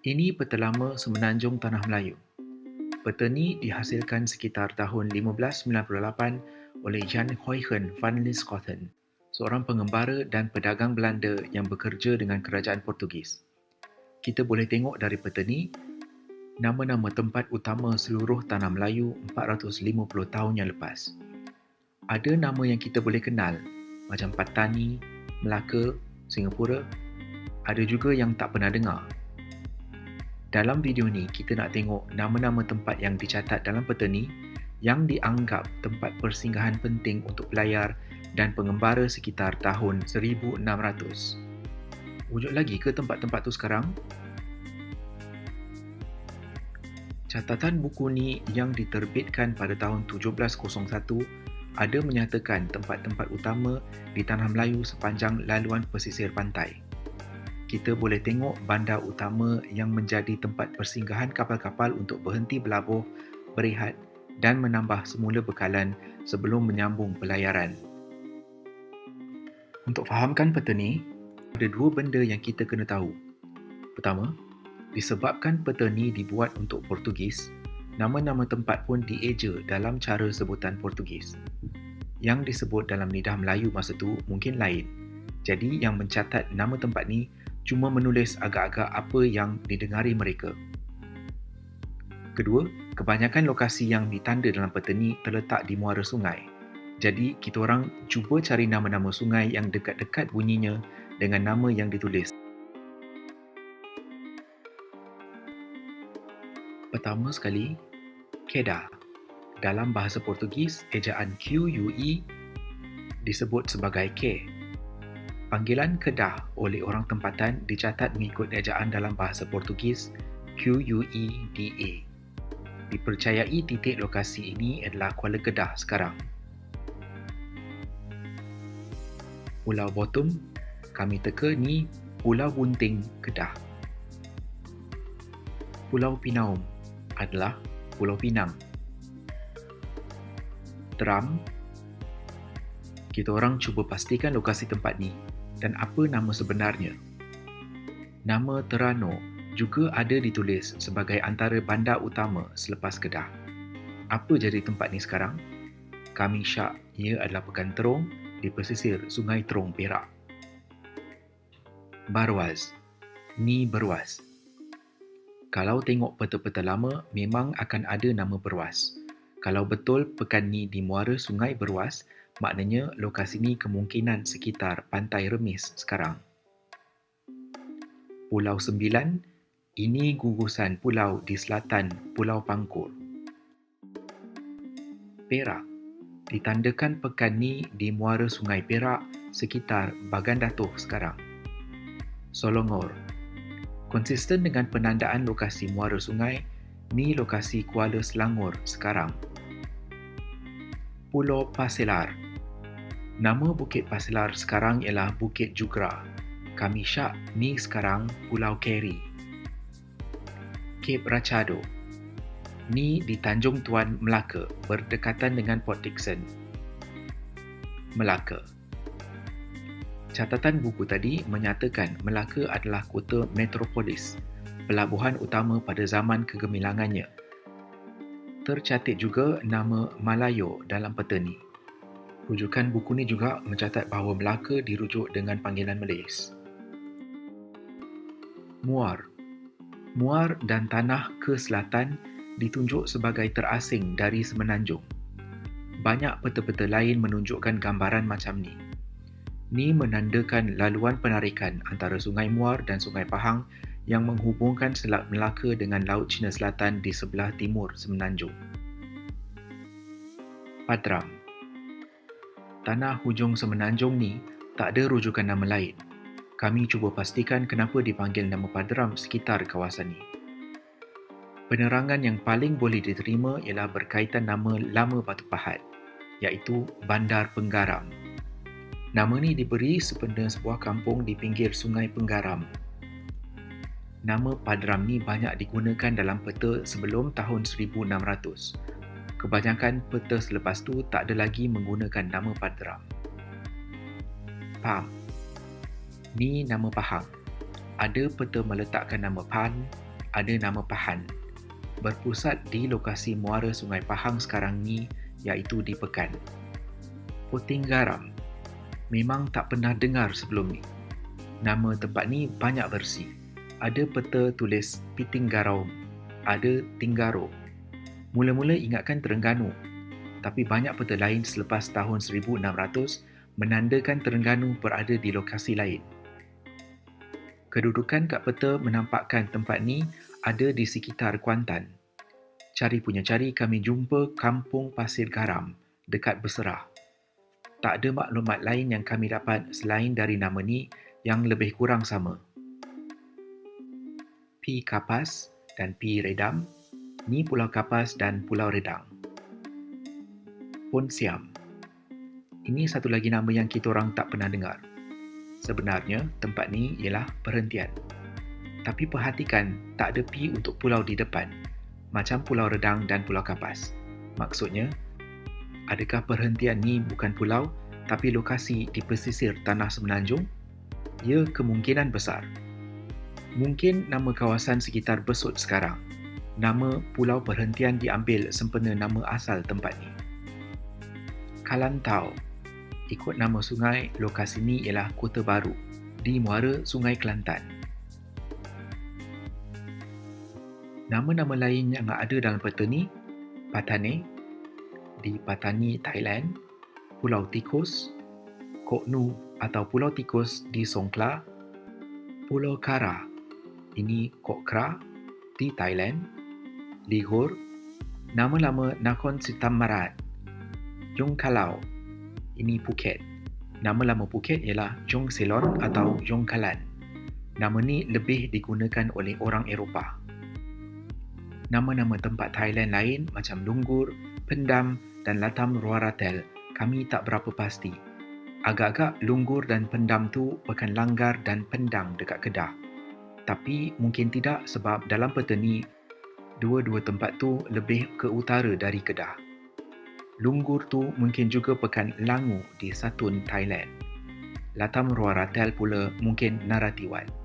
Ini peta lama Semenanjung Tanah Melayu. Peta ni dihasilkan sekitar tahun 1598 oleh Jan Huygen van Lieshoten, seorang pengembara dan pedagang Belanda yang bekerja dengan kerajaan Portugis. Kita boleh tengok dari peta ni, nama-nama tempat utama seluruh Tanah Melayu 450 tahun yang lepas. Ada nama yang kita boleh kenal, macam Patani, Melaka, Singapura. Ada juga yang tak pernah dengar. Dalam video ni, kita nak tengok nama-nama tempat yang dicatat dalam peta ni yang dianggap tempat persinggahan penting untuk pelayar dan pengembara sekitar tahun 1600. Wujud lagi ke tempat-tempat tu sekarang? Catatan buku ni yang diterbitkan pada tahun 1701 ada menyatakan tempat-tempat utama di Tanah Melayu sepanjang laluan pesisir pantai. Kita boleh tengok bandar utama yang menjadi tempat persinggahan kapal-kapal untuk berhenti berlabuh, berehat dan menambah semula bekalan sebelum menyambung pelayaran. Untuk fahamkan peta ni, ada dua benda yang kita kena tahu. Pertama, disebabkan peta ni dibuat untuk Portugis, nama-nama tempat pun dieja dalam cara sebutan Portugis. Yang disebut dalam lidah Melayu masa tu mungkin lain. Jadi yang mencatat nama tempat ni cuma menulis agak-agak apa yang didengari mereka. Kedua, kebanyakan lokasi yang ditanda dalam peta ni terletak di muara sungai. Jadi, kita orang cuba cari nama-nama sungai yang dekat-dekat bunyinya dengan nama yang ditulis. Pertama sekali, Kedah. Dalam bahasa Portugis, ejaan QUE disebut sebagai K. Panggilan Kedah oleh orang tempatan dicatat mengikut ejaan dalam bahasa Portugis QUEDA. Dipercayai titik lokasi ini adalah Kuala Kedah sekarang. Pulau Bottom, kami teka ni Pulau Bunting, Kedah. Pulau Pinaum adalah Pulau Pinang. Teram, kita orang cuba pastikan lokasi tempat ni dan apa nama sebenarnya. Nama Terano juga ada ditulis sebagai antara bandar utama selepas Kedah. Apa jadi tempat ni sekarang? Kami syak ia adalah Pekan Terong di pesisir Sungai Terong, Perak. Barwas. Ni Berwas. Kalau tengok peta-peta lama, memang akan ada nama Berwas. Kalau betul pekan ni di muara Sungai Berwas, maknanya lokasi ni kemungkinan sekitar Pantai Remis sekarang. Pulau Sembilan, ini gugusan pulau di selatan Pulau Pangkur. Perak, ditandakan pekan ni di muara Sungai Perak sekitar Bagan Datoh sekarang. Selangor, konsisten dengan penandaan lokasi muara sungai, ni lokasi Kuala Selangor sekarang. Pulau Pasilar. Nama Bukit Pasilar sekarang ialah Bukit Jugra. Kami syak ni sekarang Pulau Keri. Cape Rachado. Ni di Tanjung Tuan, Melaka, berdekatan dengan Port Dickson. Melaka. Catatan buku tadi menyatakan Melaka adalah kota metropolis, pelabuhan utama pada zaman kegemilangannya. Tercatat juga nama Malayo dalam peta ni. Rujukan buku ni juga mencatat bahawa Melaka dirujuk dengan panggilan Malaysia. Muar. Muar dan tanah ke selatan ditunjuk sebagai terasing dari Semenanjung. Banyak peta-peta lain menunjukkan gambaran macam ni. Ni menandakan laluan penarikan antara Sungai Muar dan Sungai Pahang yang menghubungkan Selat Melaka dengan Laut Cina Selatan di sebelah timur Semenanjung. Padram. Tanah hujung Semenanjung ni tak ada rujukan nama lain. Kami cuba pastikan kenapa dipanggil nama Padram sekitar kawasan ni. Penerangan yang paling boleh diterima ialah berkaitan nama lama Batu Pahat, iaitu Bandar Penggaram. Nama ni diberi sempena sebuah kampung di pinggir Sungai Penggaram. Nama Padram ni banyak digunakan dalam peta sebelum tahun 1600. Kebanyakan peta selepas tu tak ada lagi menggunakan nama Padram. Pam. Ni nama Pahang. Ada peta meletakkan nama Pan, ada nama Pahan, berpusat di lokasi muara Sungai Pahang sekarang ni, iaitu di Pekan. Puting Garam, memang tak pernah dengar sebelum ni. Nama tempat ni banyak versi. Ada peta tulis Pitinggarau, ada Tinggaro. Mula-mula ingatkan Terengganu, tapi banyak peta lain selepas tahun 1600 menandakan Terengganu berada di lokasi lain. Kedudukan kat peta menampakkan tempat ni ada di sekitar Kuantan. Cari punya cari kami jumpa Kampung Pasir Garam dekat Berserah. Tak ada maklumat lain yang kami dapat selain dari nama ni yang lebih kurang sama. Pi Kapas dan Pi Redam, ni Pulau Kapas dan Pulau Redang. Pon Siam, ini satu lagi nama yang kita orang tak pernah dengar. Sebenarnya, tempat ni ialah perhentian. Tapi perhatikan, tak ada Pi untuk pulau di depan, macam Pulau Redang dan Pulau Kapas. Maksudnya, adakah perhentian ni bukan pulau, tapi lokasi di pesisir Tanah Semenanjung? Ya, kemungkinan besar. Mungkin nama kawasan sekitar Besut sekarang. Nama pulau perhentian diambil sempena nama asal tempat ni. Kalantau, ikut nama sungai, lokasi ni ialah Kota Baru, di muara Sungai Kelantan. Nama-nama lain yang ada dalam peta ni, Patane, di Patani, Thailand, Pulau Tikus, Kok Nu atau Pulau Tikus di Songkhla, Pulau Kara, ini Kok Kra di Thailand, Ligor, nama lama Nakhon Sitamarat, Jong Kalau, ini Phuket. Nama lama Phuket ialah Jong Silon atau Jong Kalan. Nama ni lebih digunakan oleh orang Eropah. Nama-nama tempat Thailand lain macam Lunggur, Pendam dan Latam Ruaratel kami tak berapa pasti. Agak-agak Lunggur dan Pendam tu Pekan Langgar dan Pendang dekat Kedah. Tapi mungkin tidak sebab dalam peta ni, dua-dua tempat tu lebih ke utara dari Kedah. Lunggur tu mungkin juga Pekan Langu di Satun, Thailand. Latam Ruaratel pula mungkin Naratiwat.